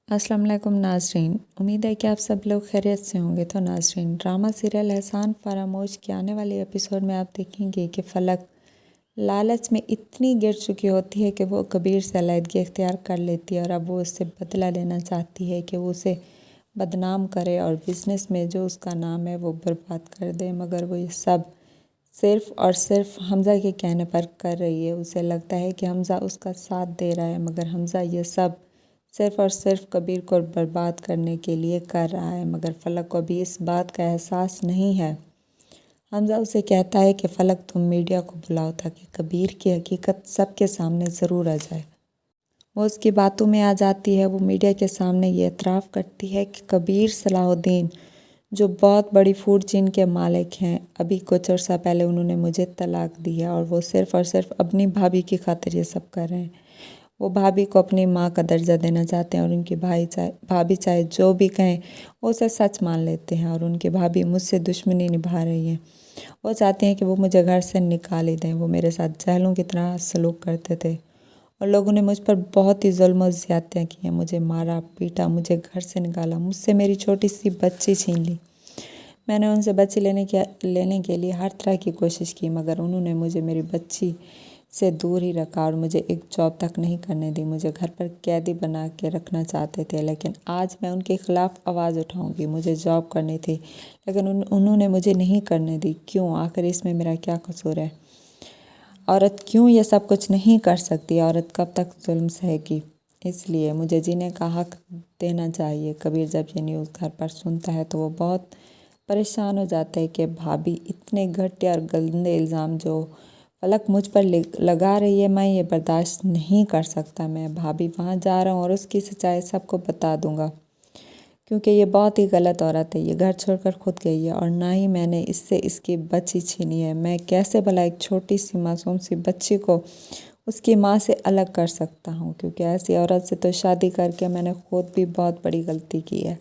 अस्सलाम वालेकुम नाज़रीन, उम्मीद है कि आप सब लोग खैरियत से होंगे। तो नाज़रीन, ड्रामा सीरियल एहसान फरामोश के आने वाले एपिसोड में आप देखेंगे कि फलक लालच में इतनी गिर चुकी होती है कि वो कबीर से अलहदगी इख्तियार कर लेती है और अब वो उससे बदला लेना चाहती है कि वो उसे बदनाम करे और बिज़नेस में जो उसका नाम है वो बर्बाद कर दे। मगर वो ये सब सिर्फ़ और सिर्फ हमज़ा के कहने पर कर रही है। उसे लगता है कि हमज़ा उसका साथ दे रहा है, मगर हमज़ा ये सब सिर्फ़ और सिर्फ कबीर को बर्बाद करने के लिए कर रहा है। मगर फ़लक को अभी इस बात का एहसास नहीं है। हमज़ा उसे कहता है कि फ़लक, तुम मीडिया को बुलाओ ताकि कबीर की हकीकत सबके सामने ज़रूर आ जाए। वो उसकी बातों में आ जाती है। वो मीडिया के सामने ये एतराफ़ करती है कि कबीर सलाहुद्दीन, जो बहुत बड़ी फूड चेन के मालिक हैं, अभी कुछ अर्सा पहले उन्होंने मुझे तलाक दी है और वो सिर्फ़ और सिर्फ अपनी भाभी की खातिर ये सब कर रहे हैं। वो भाभी को अपनी माँ का दर्जा देना चाहते हैं और उनकी भाभी चाहे जो भी कहें वो उसे सच मान लेते हैं। और उनकी भाभी मुझसे दुश्मनी निभा रही है। वो चाहते हैं कि वो मुझे घर से निकाल ही दें। वो मेरे साथ जहलों की तरह सलूक करते थे और लोगों ने मुझ पर बहुत ही जुल्म और ज़्यादतियाँ की हैं। मुझे मारा पीटा, मुझे घर से निकाला, मुझसे मेरी छोटी सी बच्ची छीन ली। मैंने उनसे बच्ची लेने के लिए हर तरह की कोशिश की, मगर उन्होंने मुझे मेरी बच्ची से दूर ही रखा और मुझे एक जॉब तक नहीं करने दी। मुझे घर पर कैदी बना के रखना चाहते थे, लेकिन आज मैं उनके ख़िलाफ़ आवाज़ उठाऊंगी। मुझे जॉब करनी थी, लेकिन उन्होंने मुझे नहीं करने दी। क्यों? आखिर इसमें मेरा क्या कसूर है? औरत क्यों ये सब कुछ नहीं कर सकती? औरत कब तक जुल्म सहेगी? इसलिए मुझे जीने का हक देना चाहिए। कबीर जब ये न्यूज़ घर पर सुनता है तो वो बहुत परेशान हो जाता है कि भाभी इतने घटिया और गंदे इल्ज़ाम जो फ़लक मुझ पर लगा रही है, मैं ये बर्दाश्त नहीं कर सकता। मैं भाभी वहाँ जा रहा हूँ और उसकी सच्चाई सबको बता दूँगा, क्योंकि ये बहुत ही गलत औरत है। ये घर छोड़कर खुद गई है और ना ही मैंने इससे इसकी बच्ची छीनी है। मैं कैसे भला एक छोटी सी मासूम सी बच्ची को उसकी माँ से अलग कर सकता हूँ? क्योंकि ऐसी औरत से तो शादी करके मैंने खुद भी बहुत बड़ी गलती की है।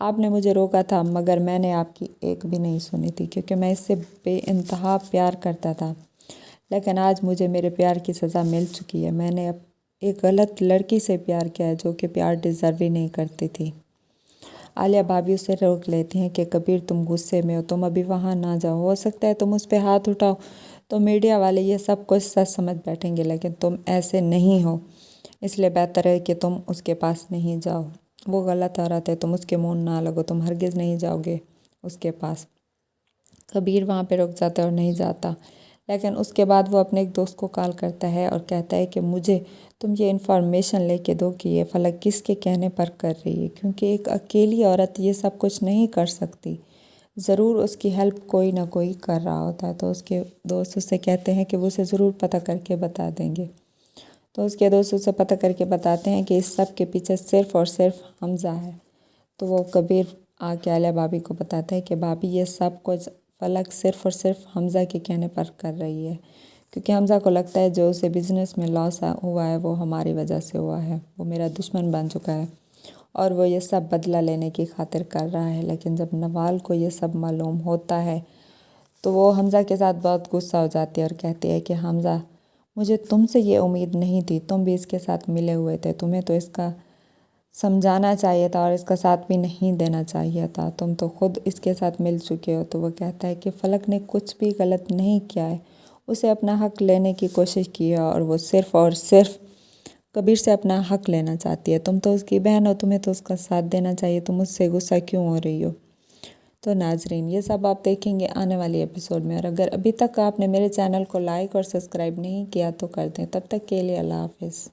आपने मुझे रोका था, मगर मैंने आपकी एक भी नहीं सुनी थी, क्योंकि मैं इससे बेइंतहा प्यार करता था। लेकिन आज मुझे मेरे प्यार की सज़ा मिल चुकी है। मैंने अब एक गलत लड़की से प्यार किया है, जो कि प्यार डिज़र्व ही नहीं करती थी। आलिया भाभी उसे रोक लेती हैं कि कबीर, तुम गुस्से में हो, तुम अभी वहाँ ना जाओ। हो सकता है तुम उस पर हाथ उठाओ तो मीडिया वाले ये सब कुछ सच समझ बैठेंगे, लेकिन तुम ऐसे नहीं हो, इसलिए बेहतर है कि तुम उसके पास नहीं जाओ। वो गलत औरत है, तुम उसके मुँह ना लगो, तुम हरगिज़ नहीं जाओगे उसके पास। कबीर वहाँ पे रुक जाता है और नहीं जाता, लेकिन उसके बाद वो अपने एक दोस्त को कॉल करता है और कहता है कि मुझे तुम ये इन्फॉर्मेशन लेके दो कि ये फ़लक किसके कहने पर कर रही है, क्योंकि एक अकेली औरत ये सब कुछ नहीं कर सकती। ज़रूर उसकी हेल्प कोई ना कोई कर रहा होता है। तो उसके दोस्त उससे कहते हैं कि वो उसे ज़रूर पता करके बता देंगे। तो उसके दोस्त उसे पता करके बताते हैं कि इस सब के पीछे सिर्फ़ और सिर्फ हमज़ा है। तो वो कबीर आके आलिया भाभी को बताता है कि भाभी, ये सब कुछ फ़लक सिर्फ़ और सिर्फ हमज़ा के कहने पर कर रही है, क्योंकि हमज़ा को लगता है जो उसे बिज़नेस में लॉस हुआ है वो हमारी वजह से हुआ है। वो मेरा दुश्मन बन चुका है और वो ये सब बदला लेने की खातिर कर रहा है। लेकिन जब नवाल को ये सब मालूम होता है तो वो हमज़ा के साथ बहुत गुस्सा हो जाती है और कहती है कि हमज़ा, मुझे तुमसे ये उम्मीद नहीं थी। तुम भी इसके साथ मिले हुए थे, तुम्हें तो इसका समझाना चाहिए था और इसका साथ भी नहीं देना चाहिए था। तुम तो खुद इसके साथ मिल चुके हो। तो वो कहता है कि फ़लक ने कुछ भी गलत नहीं किया है, उसे अपना हक लेने की कोशिश की है और वो सिर्फ़ और सिर्फ कबीर से अपना हक लेना चाहती है। तुम तो उसकी बहन हो, तुम्हें तो उसका साथ देना चाहिए। तुम मुझसे गुस्सा क्यों हो रही हो? तो नाजरीन, ये सब आप देखेंगे आने वाली एपिसोड में। और अगर अभी तक आपने मेरे चैनल को लाइक और सब्सक्राइब नहीं किया तो कर दें। तब तक के लिए अल्लाह हाफिज़।